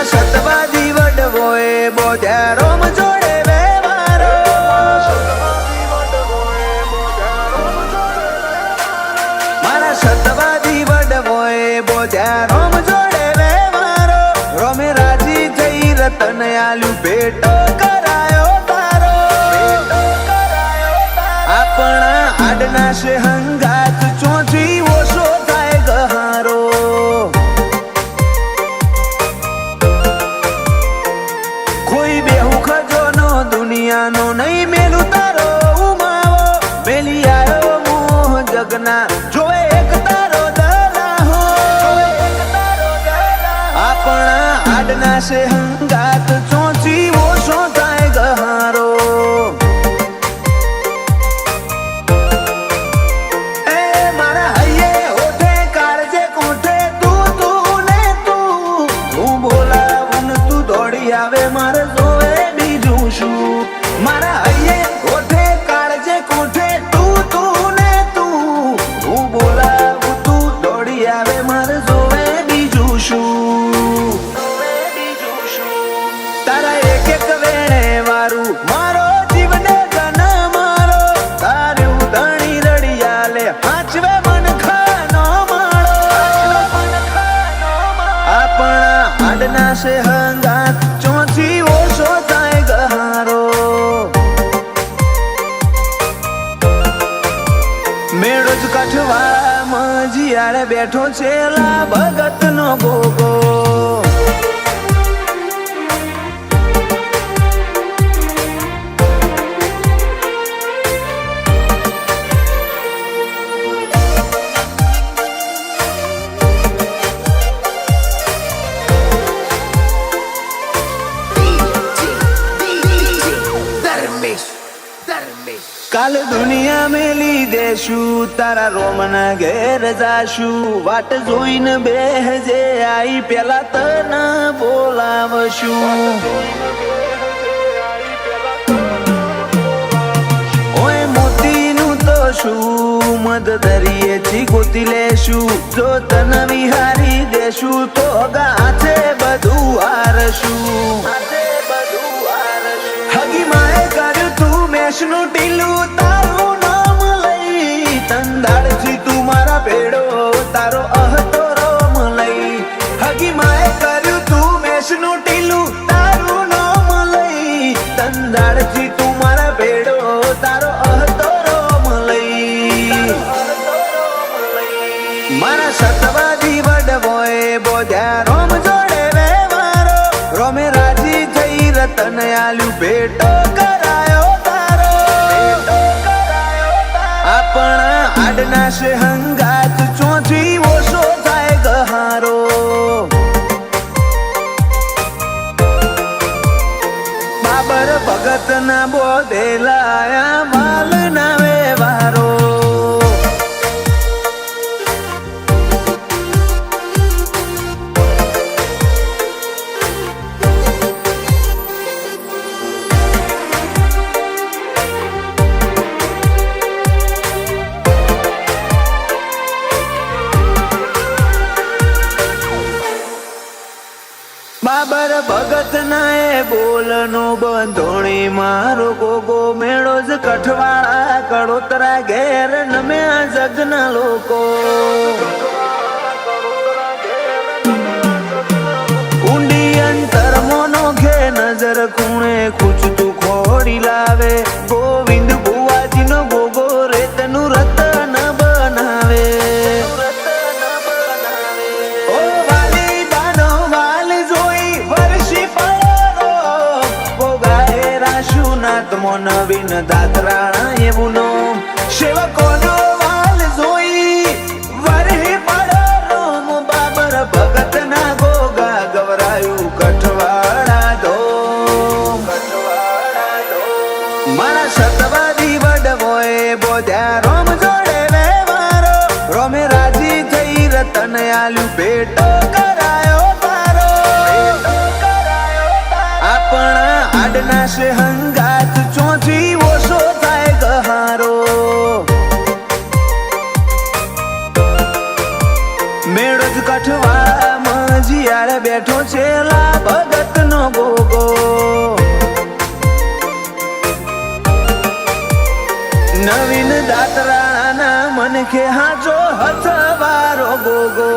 સતવાદી વડવોએ બોજારોમ જોડે વેવારો મારા સતવાદી વડવોએ બોજારોમ જોડે વેવારો રોમે રાજી થઈ રતન આલ્યું ભેટ કરાયો તારો આપણા આડના છે હંગાત ચોથી ઓછો થાય ગહારો દુનિયાનો નહીં મેલું તારો ઉમાવો મેલી આવ્યો મોહ જગના જોવે એક તારો દલાહો આપણા આડના છે હંગાત ચોથી ઓછો થાય ગહારો એ મારા હૈયે હોઠે કાળજે કોઠે તું ને તું હું બોલાવું ને તું દોડી આવે મારે જોવે બીજું શું મારા હૈયે કોઠે કાળજે કોઠે તું ને તું હું બોલાવું તું દોડી આવે મારે જોવે બીજું શું તારા એક એક વેણે વારું મારો જીવને ગન મારો તારું ધણી રડિયાલે હાચવે મન ખાનો માળો આપણા આડના છે હંગાત ચોથી ઓછો થાય ગહારો મેળો જ કાઠવાળામાં જીયાળે બેઠો છે લા ભગત નો ગોગો કાલ દુનિયા મેલી દેશું તારા રોમના ઘેર જાશું વાટ જોઈને બેહજે આઈ પેલા તને બોલાવશું ઓય મોતીનું તો શું મદ દરિયેથી ગોતી લેશું જો તને વિહારી દેશું તો ગાથે બધું હારશું હગી માએ કર્યું તું મેષનું ટીલું તારું નામ લઈ તંદાળથી તું મારા ભેડો તારો અહતો રોમ લઈ હગી માએ કર્યું તું મેષનું ટીલું તારું નામ લઈ તંદાળથી તું મારા ભેડો તારો અહતો રોમ લઈ મારા સતવાદી વડવોએ બોધ્યા રોમ જોડે વેવારો રોમે રાજી થઈ રતન આલ્યું ભેટ કરાયો તારો આપણા આડના છે હંગાત ચોથી ઓછો થાય ગહારો બાબર ભગત ના બોધેલાયા માલ ના વેવારો બાબર ભગત ના એ બોલનો બંધોણી મારો ગોગો મેળો જ કઠવાળા કડોતરા ઘેર નમ્યા જગના લોકો ઊંડી અંતર મોનો ઘે નજર ખૂણે ખૂચતું ખોડી લાવે ગોવિંદ ભુવાજીનો ગોગો રેતનું રતન બનાવે નવીન દાતરાણા એવું નો સેવકોનો વાલ જોઈ વરહી પડો રોમ બાબર ભગત ના ગોગા ગવરાયું કઠવાળા દો મારા સતવાદી વડવોએ બોધ્યા રોમ જોડે વેવારો રોમે રાજી થઈ પેટ કરાયો તારો આપણા હાડના છે હંગાત ચોથી ઓછો થાય ગહારો મેળો જ કઠવા મજીયાળ બેઠો છે લા ભગત નો ગોગો નવીન દાતરાના મન કે હાચો હથવારો ગોગો